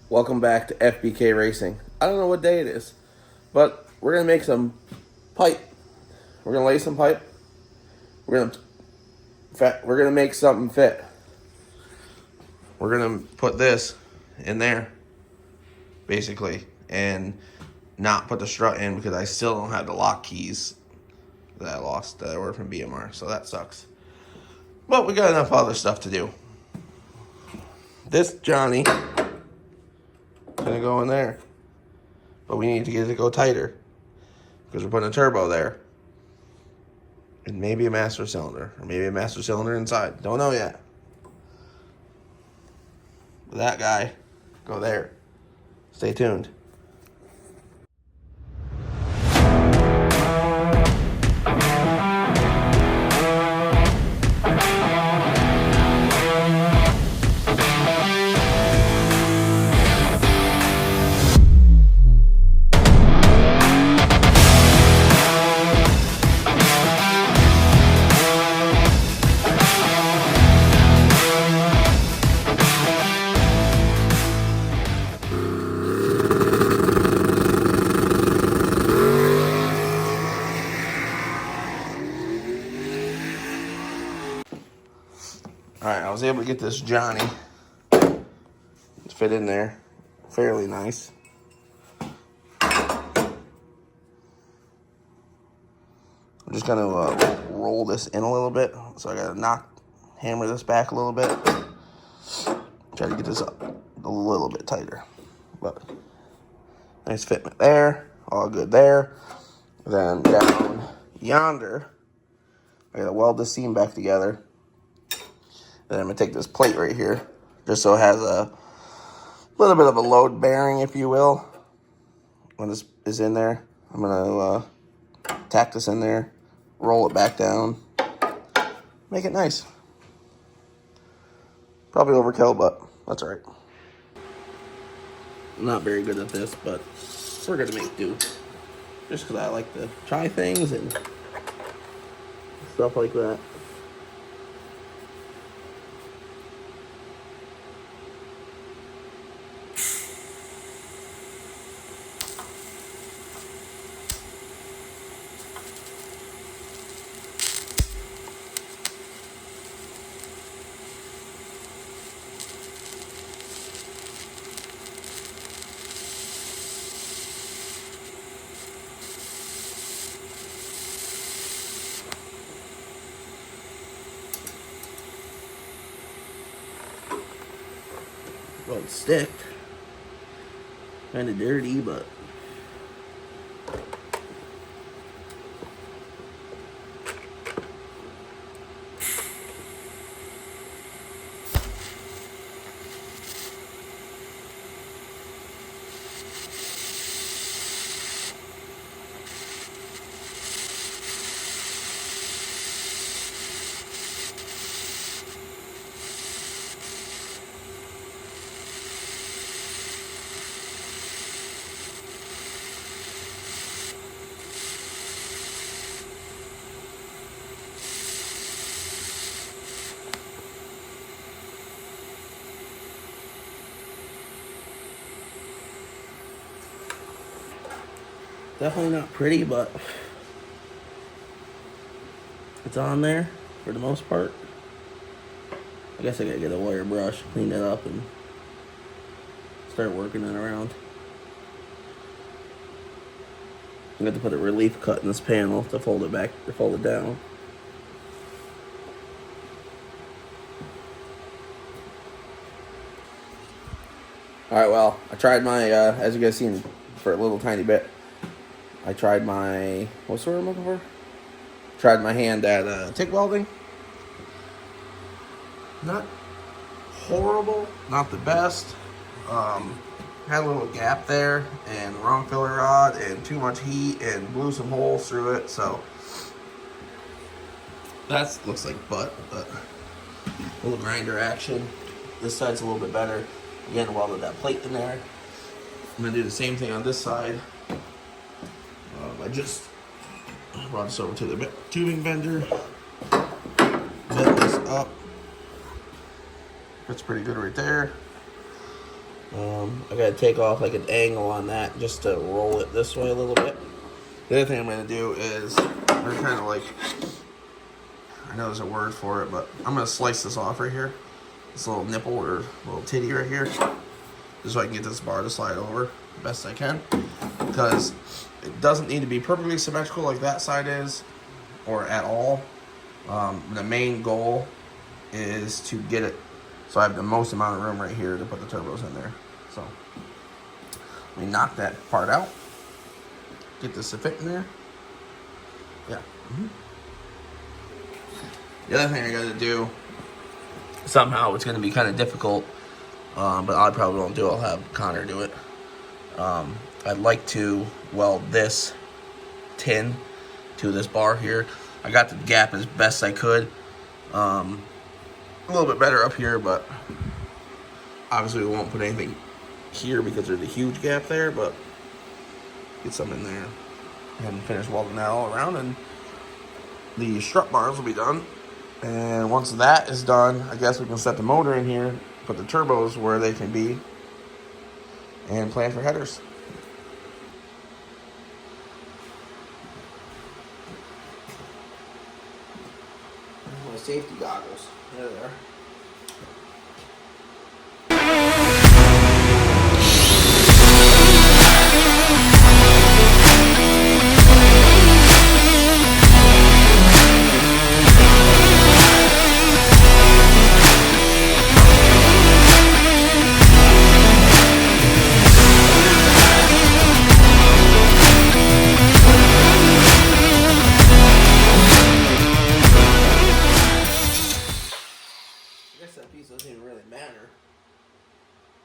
Welcome back to FBK Racing. I don't know what day it is, but we're gonna make some pipe. We're gonna lay some pipe. We're gonna make something fit. We're gonna put this in there, basically, and not put the strut in because I still don't have the lock keys that I lost that I ordered from BMR, so that sucks. But we got enough other stuff to do. This Johnny gonna go in there, but we need to get it to go tighter because we're putting a turbo there and maybe a master cylinder, or maybe a master cylinder inside. Don't know yet. But that guy, go there. Stay tuned. Alright, I was able to get this Johnny to fit in there fairly nice. I'm just going to roll this in a little bit. So I got to hammer this back a little bit. Try to get this up a little bit tighter. But nice fitment there. All good there. Then down yonder, I got to weld this seam back together. Then I'm going to take this plate right here, just so it has a little bit of a load bearing, if you will. When this is in there, I'm going to tack this in there, roll it back down, make it nice. Probably overkill, but that's all right. I'm not very good at this, but we're going to make do. Just because I like to try things and stuff like that. Well, it's sticked. Kind of dirty, but definitely not pretty, but it's on there for the most part. I guess I gotta get a wire brush, clean it up, and start working it around. I'm gonna have to put a relief cut in this panel to fold it back, to fold it down. Alright, well, I tried my, as you guys seen for a little tiny bit, I tried my, what's the word I'm looking for? Tried my hand at TIG welding. Not horrible, not the best. Had a little gap there, and wrong filler rod, and too much heat, and blew some holes through it, so that looks like butt, but a little grinder action. This side's a little bit better. Again, welded that plate in there. I'm gonna do the same thing on this side. I just brought this over to the tubing bender, bent this up. That's pretty good right there. I gotta take off like an angle on that just to roll it this way a little bit. The other thing I'm gonna do is, I'm kind of like, I know there's a word for it, but I'm gonna slice this off right here. This little nipple or little titty right here. Just so I can get this bar to slide over the best I can. Because it doesn't need to be perfectly symmetrical like that side is, or at all. The main goal is to get it so I have the most amount of room right here to put the turbos in there. So let me knock that part out. Get this to fit in there. Yeah. The other thing I got to do, somehow it's going to be kind of difficult, but I probably won't do it. I'll have Connor do it. I'd like to weld this tin to this bar here. I got the gap as best I could. A little bit better up here, but obviously we won't put anything here because there's a huge gap there, but get some in there and finish welding that all around, and the strut bars will be done. And once that is done, I guess we can set the motor in here, put the turbos where they can be, and plan for headers. My safety goggles. There they are.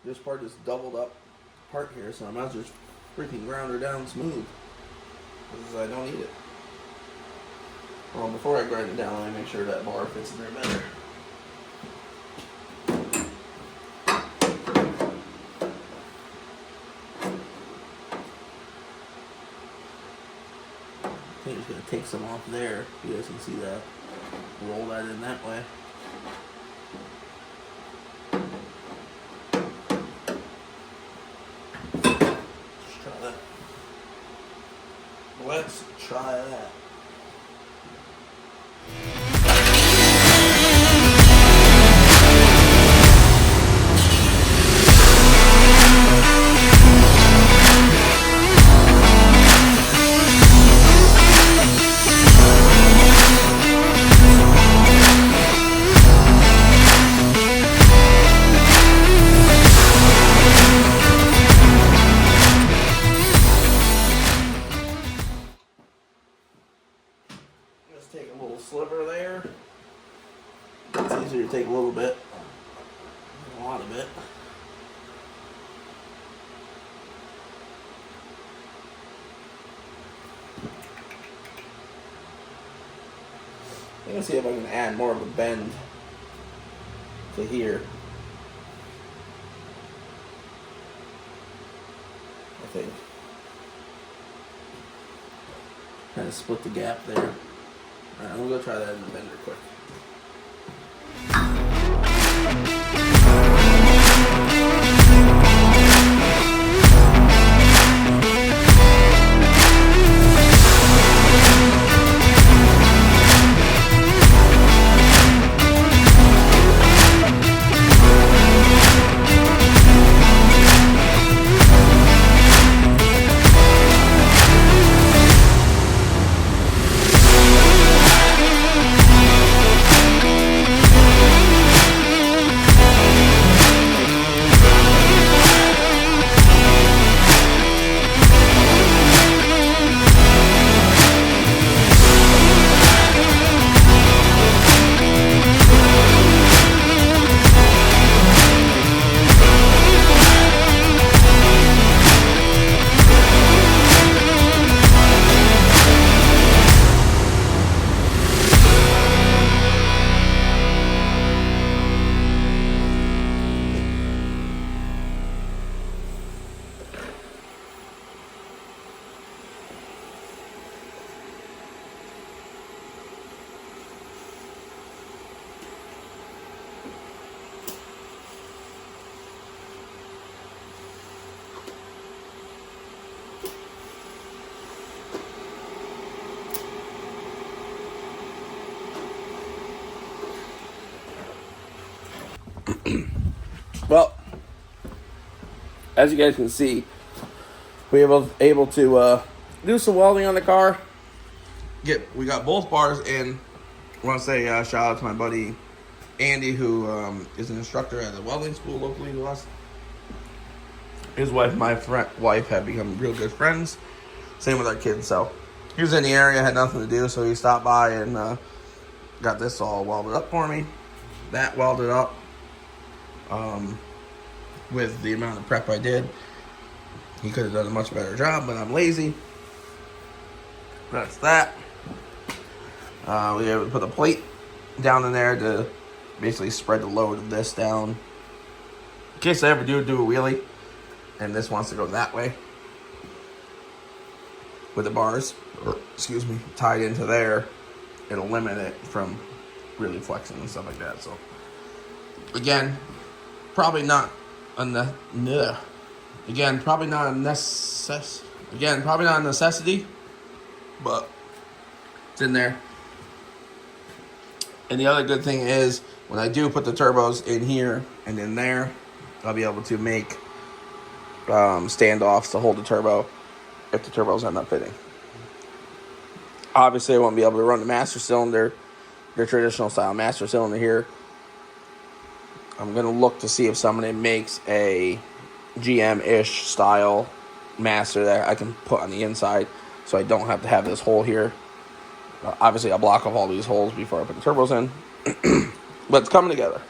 This part is doubled up part here, so I might as well just freaking ground her down smooth, because I don't need it. Well, before I grind it down, let me make sure that bar fits in there better. I think I'm just going to take some off there. You guys can see that. Roll that in that way. Let's try that. Take a little sliver there. It's easier to take a little bit, a lot of it. I'm gonna see if I can add more of a bend to here. I think. Kind of split the gap there. Alright, I'm gonna go try that in the bender quick. Well, as you guys can see, we were able to do some welding on the car. We got both bars in. I want to say shout out to my buddy Andy, who is an instructor at a welding school locally to us. His wife, wife, have become real good friends. Same with our kids. So he was in the area, had nothing to do, so he stopped by and got this all welded up for me. That welded up with the amount of prep I did. He could have done a much better job, but I'm lazy. That's that. We were able to put a plate down in there to basically spread the load of this down. In case I ever do a wheelie, and this wants to go that way, with the bars, tied into there, it'll limit it from really flexing and stuff like that. So, again, probably not a necessity, but it's in there. And the other good thing is, when I do put the turbos in here and in there, I'll be able to make standoffs to hold the turbo if the turbos end up fitting. Obviously, I won't be able to run the master cylinder, the traditional style master cylinder here. I'm going to look to see if somebody makes a GM-ish style master that I can put on the inside, so I don't have to have this hole here. Obviously, I'll block off all these holes before I put the turbos in. But it's coming together.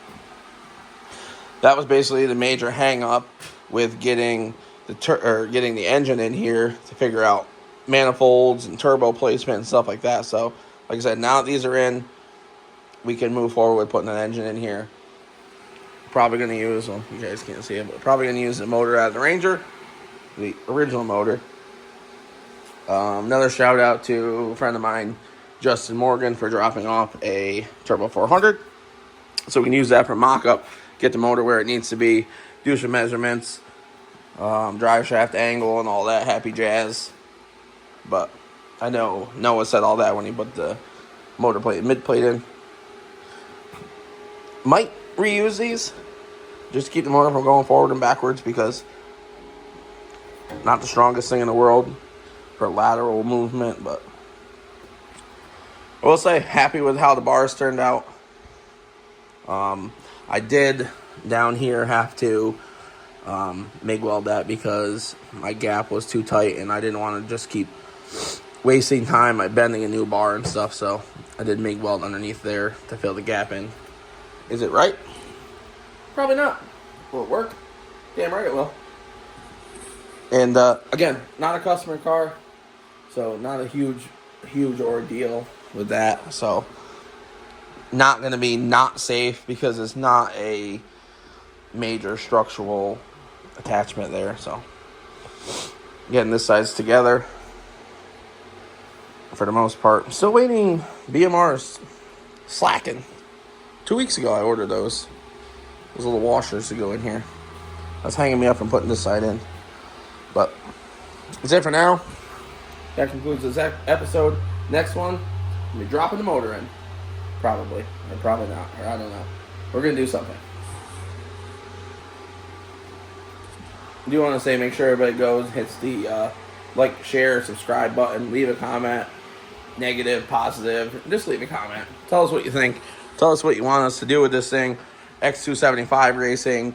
That was basically the major hang-up with getting the engine in here to figure out manifolds and turbo placement and stuff like that. So, like I said, now that these are in, we can move forward with putting an engine in here. Probably going to use, well, you guys can't see it, but probably going to use the motor out of the Ranger, the original motor. Another shout out to a friend of mine, Justin Morgan, for dropping off a Turbo 400. So we can use that for mock-up, get the motor where it needs to be, do some measurements, drive shaft angle and all that happy jazz. But I know Noah said all that when he put the motor plate, mid plate in. Might reuse these, just to keep the motor from going forward and backwards, because not the strongest thing in the world for lateral movement, but I will say happy with how the bars turned out. I did down here have to MIG weld that because my gap was too tight and I didn't want to just keep wasting time by bending a new bar and stuff, so I did MIG weld underneath there to fill the gap in. Is it right? Probably not. Will it work? Damn right it will. And again, not a customer car, so not a huge ordeal with that. So not going to be not safe because it's not a major structural attachment there. So getting this side's together for the most part. I'm still waiting. BMR's slacking. 2 weeks ago I ordered those little washers to go in here. That's hanging me up from putting this side in. But that's it for now. That concludes this episode. Next one, we'll be dropping the motor in. Probably. Or probably not. Or I don't know. We're going to do something. I do want to say, make sure everybody goes, hits the like, share, subscribe button, leave a comment, negative, positive, just leave a comment. Tell us what you think. Tell us what you want us to do with this thing. X275 racing,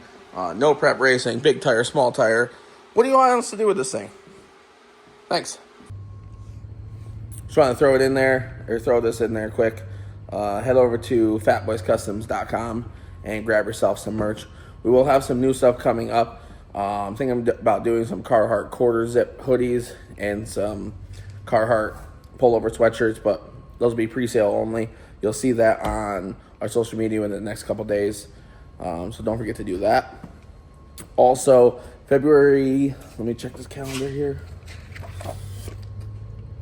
no prep racing, big tire, small tire. What do you want us to do with this thing? Thanks. Just want to throw this in there quick. Head over to fatboyscustoms.com and grab yourself some merch. We will have some new stuff coming up. I'm thinking about doing some Carhartt quarter zip hoodies and some Carhartt pullover sweatshirts, but those will be pre-sale only. You'll see that on our social media in the next couple days, so don't forget to do that. Also, February, let me check this calendar here.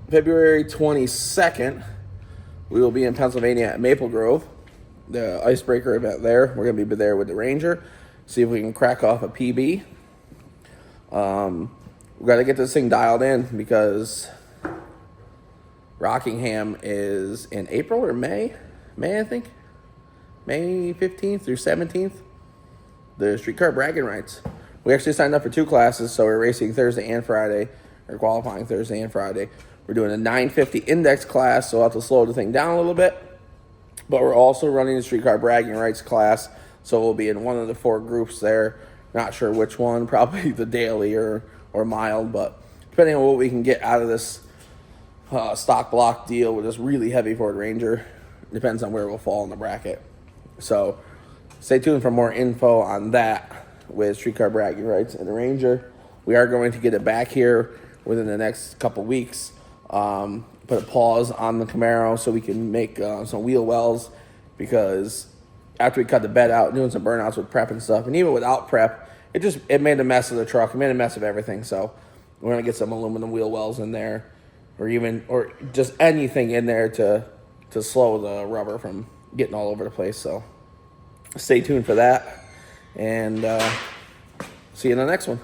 February 22nd, we will be in Pennsylvania at Maple Grove, the icebreaker event there. We're going to be there with the Ranger, see if we can crack off a PB. We've got to get this thing dialed in because Rockingham is in April or May, I think. May 15th through 17th. the Street Car Bragging Rights. We actually signed up for 2 classes, so we're racing Thursday and Friday, or qualifying Thursday and Friday. We're doing a 950 index class, so we'll have to slow the thing down a little bit. But we're also running the Street Car Bragging Rights class, so we'll be in one of the 4 groups there. Not sure which one, probably the daily or mild, but depending on what we can get out of this stock block deal with this really heavy Ford Ranger, depends on where we'll fall in the bracket. So stay tuned for more info on that with Street Car Bragging Rights and the Ranger. We are going to get it back here within the next couple weeks. Put a pause on the Camaro so we can make some wheel wells, because after we cut the bed out, doing some burnouts with prep and stuff, and even without prep, it made a mess of the truck. It made a mess of everything. So we're gonna get some aluminum wheel wells in there, or just anything in there to slow the rubber from getting all over the place. So stay tuned for that, and see you in the next one.